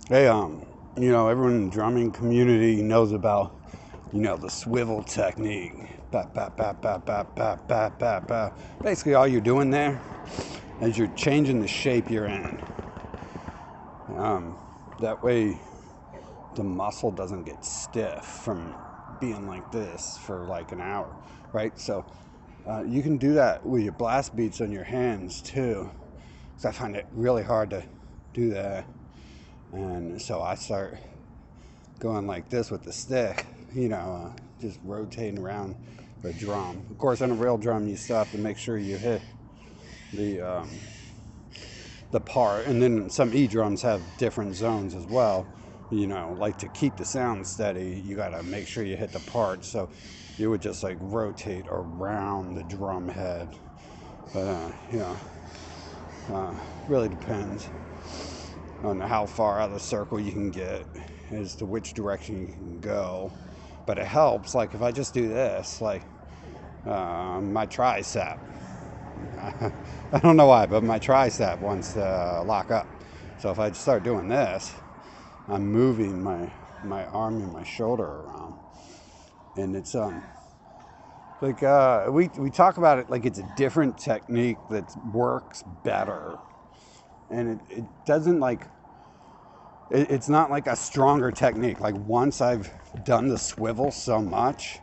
Hey, everyone in the drumming community knows about, the swivel technique. Bap, bap, bap, bap, bap, bap, bap, bap, bap. Basically, all you're doing there is you're changing the shape you're in. That way, the muscle doesn't get stiff from being like this for like an hour, right? So, you can do that with your blast beats on your hands too. So I find it really hard to do that. And so I start going like this with the stick, just rotating around the drum. Of course, on a real drum, you still have to make sure you hit the the part, and then some E drums have different zones as well. Like to keep the sound steady, you got to make sure you hit the part. So you would just like rotate around the drum head. But really depends on how far out of the circle you can get as to which direction you can go. But it helps, like if I just do this, like my tricep, I don't know why, but my tricep wants to lock up. So if I start doing this, I'm moving my arm and my shoulder around. And it's like we talk about it like it's a different technique that works better. And it doesn't like it's not like a stronger technique. Like once I've done the swivel so much,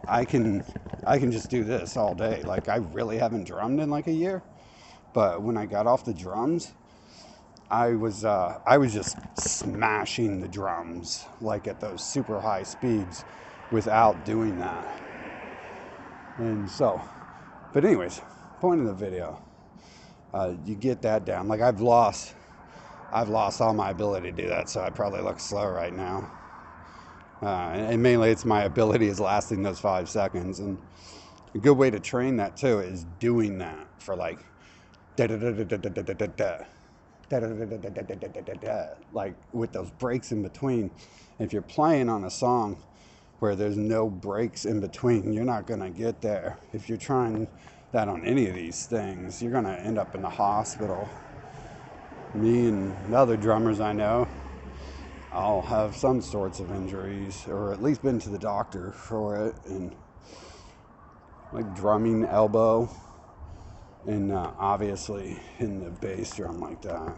I can just do this all day. Like I really haven't drummed in like a year, but when I got off the drums, I was just smashing the drums like at those super high speeds without doing that. And so, but anyways, point of the video, you get that down. Like I've lost all my ability to do that, so I probably look slow right now. And mainly it's my ability is lasting those 5 seconds. And a good way to train that too is doing that for like like with those breaks in between. If you're playing on a song where there's no breaks in between, you're not gonna get there. If you're trying that on any of these things, you're gonna end up in the hospital. Me and the other drummers I know all have some sorts of injuries, or at least been to the doctor for it, and like drumming elbow, and obviously in the bass drum like that,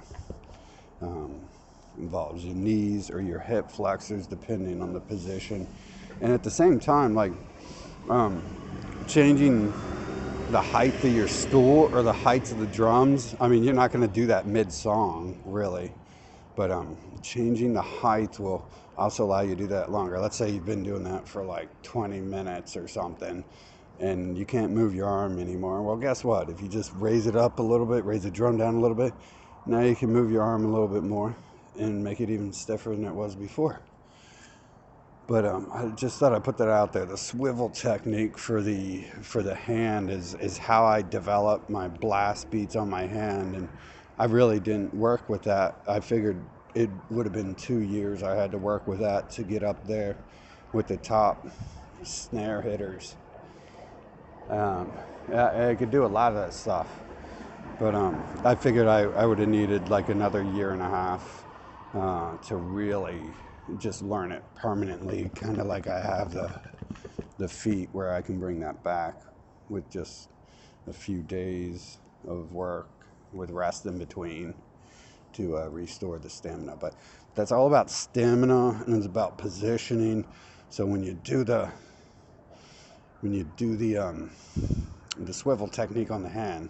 involves your knees or your hip flexors depending on the position, and at the same time like changing the height of your stool or the heights of the drums. I mean, you're not going to do that mid-song, really. But changing the height will also allow you to do that longer. Let's say you've been doing that for like 20 minutes or something, and you can't move your arm anymore. Well, guess what? If you just raise it up a little bit, raise the drum down a little bit, now you can move your arm a little bit more and make it even stiffer than it was before. But I just thought I'd put that out there. The swivel technique for the hand is how I developed my blast beats on my hand, and I really didn't work with that. I figured it would have been 2 years I had to work with that to get up there with the top snare hitters. I could do a lot of that stuff, but I figured I would have needed like another year and a half to really just learn it permanently, kind of like I have the feet, where I can bring that back with just a few days of work with rest in between to restore the stamina. But that's all about stamina, and it's about positioning. So when you do the swivel technique on the hand,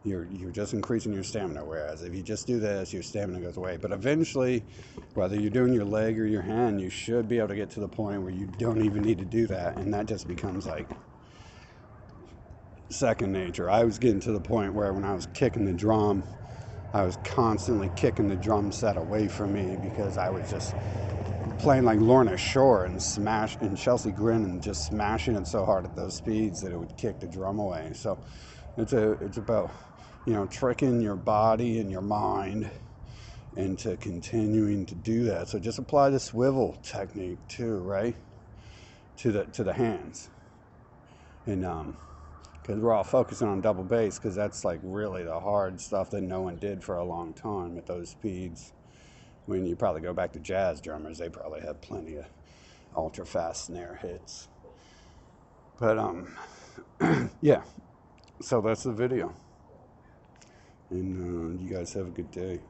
you're just increasing your stamina. Whereas if you just do this, your stamina goes away. But eventually, whether you're doing your leg or your hand, you should be able to get to the point where you don't even need to do that, and that just becomes like second nature. I was getting to the point where when I was kicking the drum, I was constantly kicking the drum set away from me because I was just playing like Lorna Shore and Chelsea Grin and just smashing it so hard at those speeds that it would kick the drum away. So it's about tricking your body and your mind into continuing to do that. So just apply the swivel technique too, right? To the hands. And because we're all focusing on double bass, because that's like really the hard stuff that no one did for a long time at those speeds. When you probably go back to jazz drummers, they probably had plenty of ultra fast snare hits. But yeah, so that's the video, and you guys have a good day.